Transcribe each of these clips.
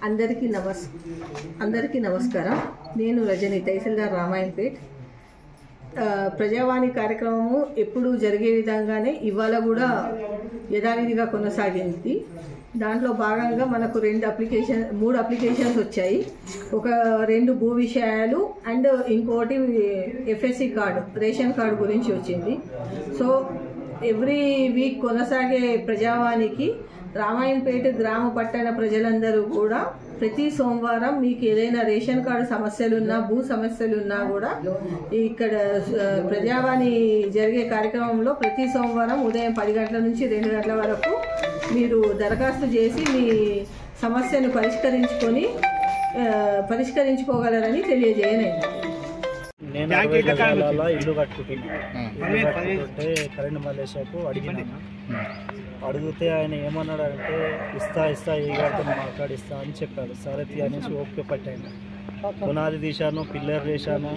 అందరికీ నమస్కారం. నేను రజని, తహసీల్దార్ రామాయంపేట్. ప్రజావాణి కార్యక్రమము ఎప్పుడు జరిగే విధంగానే ఇవాళ కూడా యథావిధిగా కొనసాగింది. దాంట్లో భాగంగా మనకు 3 అప్లికేషన్స్ వచ్చాయి. ఒక 2 భూ విషయాలు అండ్ ఇంకోటి ఎఫ్ఎస్సి కార్డు, రేషన్ కార్డు గురించి వచ్చింది. సో ఎవ్రీ వీక్ కొనసాగే ప్రజావాణికి రామాయంపేట గ్రామ పట్టణ ప్రజలందరూ కూడా ప్రతి సోమవారం మీకు ఏదైనా రేషన్ కార్డు సమస్యలున్నా, భూ సమస్యలున్నా కూడా ఇక్కడ ప్రజావాణి జరిగే కార్యక్రమంలో ప్రతి సోమవారం ఉదయం 10 గంటల నుంచి 2 గంటల వరకు మీరు దరఖాస్తు చేసి మీ సమస్యను పరిష్కరించుకోగలరని తెలియజేయనండి. నేను ఇల్లు కట్టుకుంటే కరెంట్ మలేషియాకు అడిగినాను. అడిగితే ఆయన ఏమన్నాడంటే ఇస్తా ఈ గారితో మాట్లాడిస్తా అని చెప్పాడు. సరే అనేసి ఓకే పట్టాను. పునాది తీశాను, పిల్లర్ వేసాను,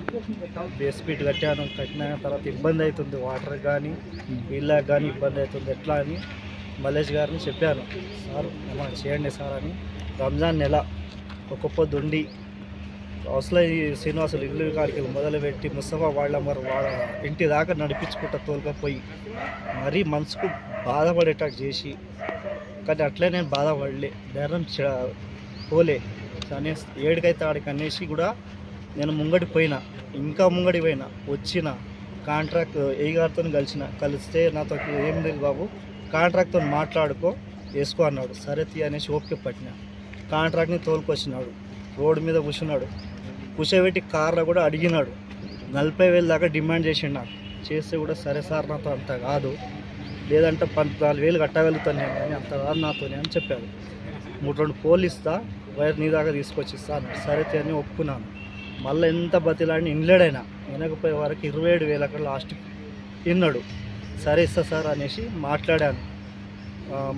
బేస్మెంట్ కట్టిన తర్వాత ఇబ్బంది అవుతుంది, వాటర్ కానీ వీళ్ళకి కానీ ఇబ్బంది అవుతుంది, ఎట్లా అని మలేష్ గారిని చెప్పాను. సార్ ఏమైనా చేయండి సార్ అని. రంజాన్ నెల ఒక పొద్దుండి అసలు ఈ శ్రీనివాసులు ఇల్లు కాడికి మొదలుపెట్టి ముస్తఫా వాళ్ళ ఇంటి దాకా నడిపించుకుంటా తోలుకపోయి మరీ మనసుకు బాధపడేటట్టు చేసి, కానీ అట్లే నేను బాధపడలే, ధైర్యం పోలే కానీ 7కైతే ఆడికి అనేసి కూడా నేను ముంగడి పోయినా వచ్చిన కాంట్రాక్ట్ ఏ గారితో కలిస్తే నాతో ఏం లేదు బాబు, కాంట్రాక్ట్తో మాట్లాడుకో వేసుకో అన్నాడు. సరే అనేసి ఓపిక పట్టిన. కాంట్రాక్ట్ని తోలుకొచ్చినాడు, రోడ్డు మీద కూర్చోబెట్టి కార్లో కూడా అడిగినాడు. 40,000 దాకా డిమాండ్ చేసిండు. నాకు చేస్తే కూడా సరే సార్ నాతో అంత కాదు, లేదంటే 14,000 కట్టగలుగుతాను నేను, కానీ అంత కాదు నాతోనే అని చెప్పాడు. 3-2 పోలు ఇస్తా, వైర్ నీ దాకా తీసుకొచ్చిస్తా అన్నాడు. సరే అని ఒప్పుకున్నాను. మళ్ళీ ఎంత బతిలాడిని ఇన్లేడైనా వెనకపోయే వరకు 27,000 అక్కడ లాస్ట్ విన్నాడు. సరే ఇస్తా సార్ అనేసి మాట్లాడాను.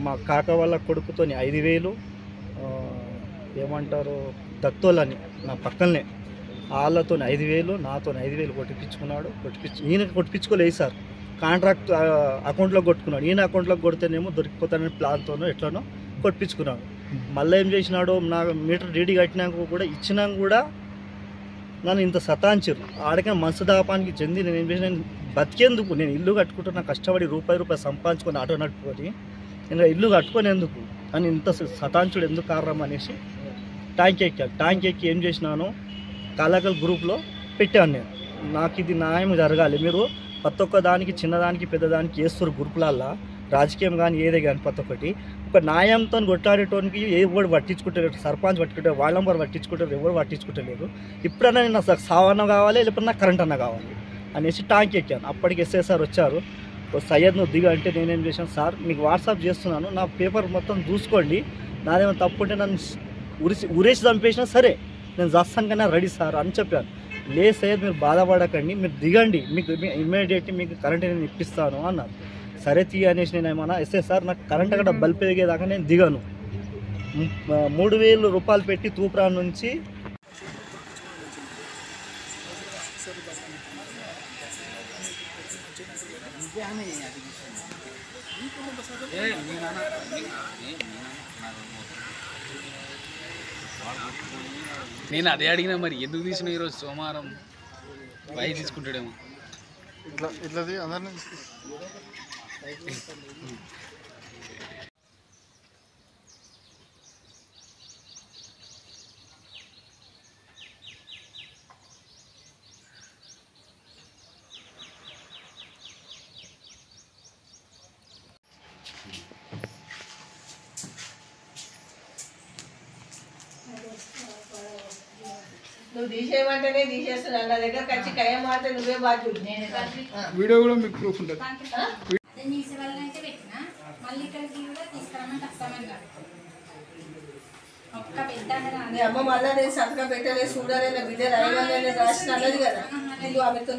మా కాక వాళ్ళ కొడుకుతో 5,000 ఏమంటారు దత్తోళ్ళని నా పక్కనే, వాళ్ళతో 5,000, నాతో 5,000 కొట్టిపించుకున్నాడు. ఈయన కొట్టిపించుకోలేదు సార్, కాంట్రాక్ట్ అకౌంట్లోకి కొట్టుకున్నాడు. ఈయన అకౌంట్లోకి కొడితేనేమో దొరికిపోతానని ప్లాన్తోనో ఎట్లనో కొట్టించుకున్నాడు. మళ్ళీ ఏం చేసినాడు, నా మీటర్ డీడీ కట్టినాక కూడా ఇచ్చినాక కూడా నన్ను ఇంత సతాంచారు. ఆడకైనా మనసు దాపానికి చెంది నేను ఏం చేసిన, బతికేందుకు నేను ఇల్లు కట్టుకుంటూ నా కష్టపడి రూపాయి సంపాదించుకొని ఆటో నడుపుకొని నేను ఇల్లు కట్టుకునేందుకు అని ఇంత సతాంచుడు ఎందుకు కారణం అనేసి ట్యాంక్ ఎక్కి ఏం చేసినాను, కళాకళ గ్రూప్లో పెట్టాను నేను. నాకు ఇది న్యాయం జరగాలి, మీరు ప్రతి ఒక్క దానికి చిన్నదానికి పెద్దదానికి వేస్తారు గ్రూపులల్లా, రాజకీయం కానీ ఏదే కానీ ప్రతి ఒక్కటి ఒక న్యాయంతో కొట్లాడేటోనికి ఎవరు పట్టించుకుంటలేరు. సర్పంచ్ పట్టుకుంటారు, వాళ్ళ నెంబర్ పట్టించుకుంటారు, ఎవరు పట్టించుకుంటలేరు. ఇప్పుడన్నా నేను నాకు సావన్న కావాలి, లేకపోతే నాకు కరెంట్ అన్న కావాలి అనేసి ట్యాంక్ ఎక్కాను. అప్పటికి ఎస్ఐ వచ్చారు. సయ్యద్ నువ్వు దిగా అంటే నేనేం చేశాను, సార్ మీకు వాట్సాప్ చేస్తున్నాను, నా పేపర్ మొత్తం చూసుకోండి, నాదేమో తప్పు ఉంటే నన్ను ఉరేసి చంపేసినా సరే నేను చేస్తాను కన్నా రెడీ సార్ అని చెప్పాను. లేదు సయ్యద్ మీరు బాధపడకండి, మీరు దిగండి, మీకు ఇమ్మీడియట్లీ మీకు కరెంట్ నేను ఇప్పిస్తాను అన్నారు. సరే అనేసి నేను ఏమన్నా ఎస్ఐ సార్ నాకు కరెంట్ అక్కడ బల్బ్ పెరిగేదాకా నేను దిగాను. 3,000 రూపాయలు పెట్టి తూప్రా నుంచి నేను అదే అడిగినా, మరి ఎందుకు తీసిన ఈరోజు సోమవారం పై తీసుకుంటాడేమో. ఇట్లది అందరినీ నువ్వు తీసేయమంటేనే తీసేస్తున్నాను. నా దగ్గర ఖర్చు కయ్యం మారితే నువ్వే బాధ్యుడు. వీడియో కూడా మీకు ప్రూఫ్ ఉంటుంది. మీ అమ్మ మళ్ళా నేను సంతకం పెట్టలేదు, చూడాలి నా బిడ్డ రాయమని రాసిన అన్నది కదా, నువ్వు ఆమెతో